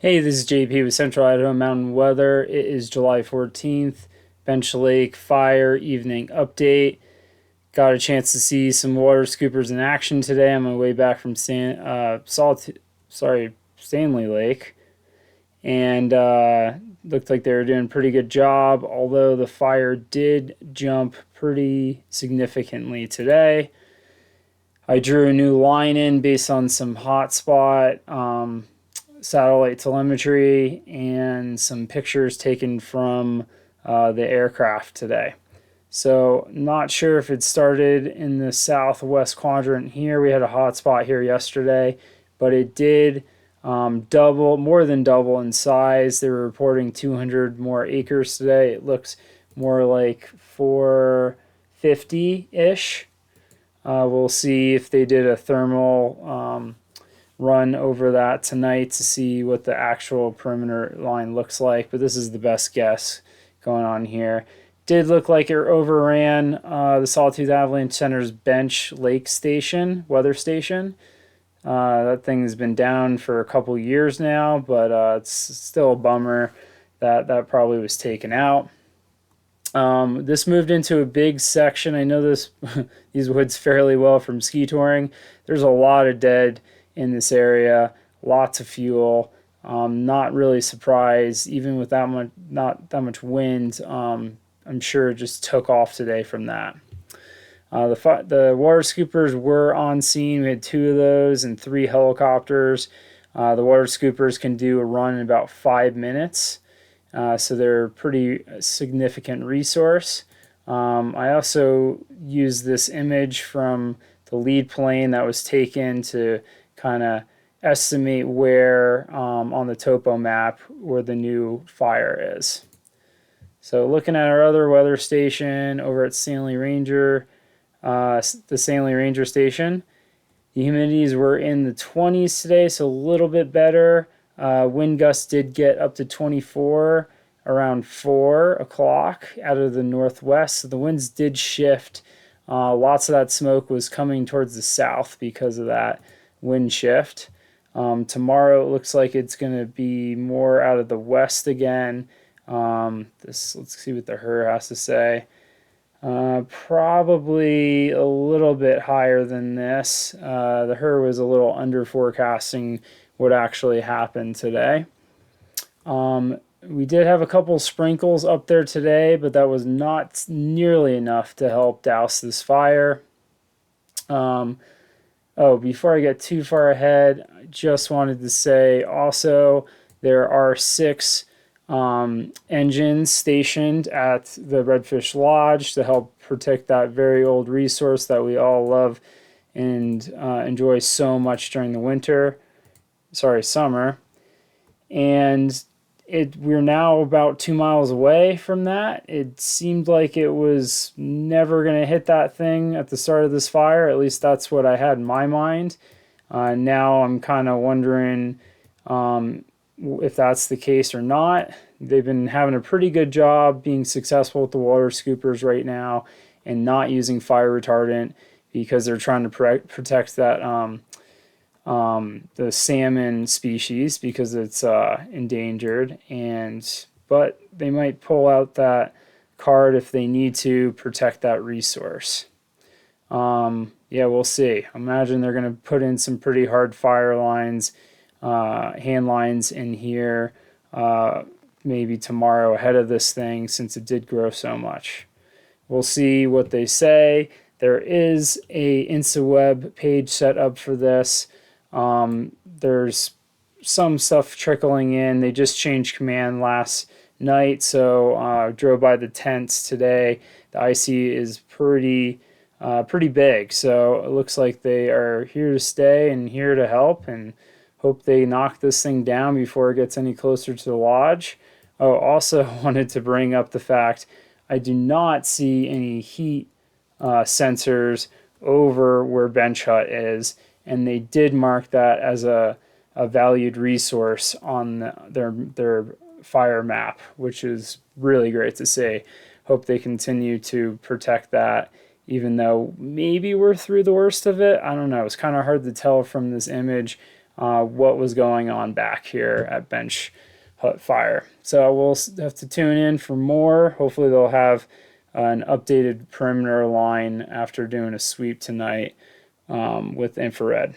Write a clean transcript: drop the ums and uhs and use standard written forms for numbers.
Hey, this is JP with Central Idaho Mountain Weather. It is July 14th, Bench Lake Fire Evening Update. Got a chance to see some water scoopers in action today on my way back from Stanley Lake. And looked like they were doing a pretty good job, although the fire did jump pretty significantly today. I drew a new line in based on some hotspot satellite telemetry and some pictures taken from the aircraft today. So, not sure if it started in the southwest quadrant here. We had a hot spot here yesterday, but it did more than double in size. They were reporting 200 more acres today. It looks more like 450 ish. We'll see if they did a thermal run over that tonight to see what the actual perimeter line looks like, but this is the best guess going on here. Did look like it overran the Sawtooth Avalanche Center's Bench Lake Station, weather station. That thing has been down for a couple years now, but it's still a bummer that that probably was taken out. This moved into a big section. I know this these woods fairly well from ski touring. There's a lot of dead in this area, lots of fuel. Not really surprised, even with that much not that much wind. I'm sure it just took off today from that. The water scoopers were on scene. We had two of those and three helicopters. The water scoopers can do a run in about 5 minutes. So they're a pretty significant resource. I also used this image from the lead plane that was taken to kind of estimate where on the topo map where the new fire is. So looking at our other weather station over at Stanley Ranger, the Stanley Ranger station, the humidities were in the 20s today, so a little bit better. Wind gusts did get up to 24 around 4 o'clock out of the northwest. So the winds did shift. Lots of that smoke was coming towards the south because of that wind shift. Tomorrow it looks like it's going to be more out of the west again. Let's see what the HRRR has to say. Probably a little bit higher than this. The HRRR was a little under forecasting what actually happened today. We did have a couple sprinkles up there today, but that was not nearly enough to help douse this fire. Before I get too far ahead, I just wanted to say also there are 6 engines stationed at the Redfish Lodge to help protect that very old resource that we all love and enjoy so much during the summer. And we're now about 2 miles away from that. It seemed like it was never going to hit that thing at the start of this fire. At least that's what I had in my mind. Now I'm kind of wondering if that's the case or not. They've been having a pretty good job being successful with the water scoopers right now and not using fire retardant because they're trying to protect that the salmon species because it's endangered. But they might pull out that card if they need to protect that resource. Yeah, we'll see. I imagine they're going to put in some pretty hard fire lines, hand lines in here, maybe tomorrow ahead of this thing since it did grow so much. We'll see what they say. There is a InstaWeb page set up for this. There's some stuff trickling in. They just changed command last night, so drove by the tents today. The IC is pretty big, so it looks like they are here to stay and here to help, and hope they knock this thing down before it gets any closer to the lodge. Oh, also wanted to bring up the fact I do not see any heat sensors over where Bench Hut is, and they did mark that as a valued resource on their fire map, which is really great to see. Hope they continue to protect that, even though maybe we're through the worst of it. I don't know. It's kind of hard to tell from this image. what was going on back here at Bench Hut Fire. So we'll have to tune in for more. Hopefully they'll have an updated perimeter line after doing a sweep tonight with infrared.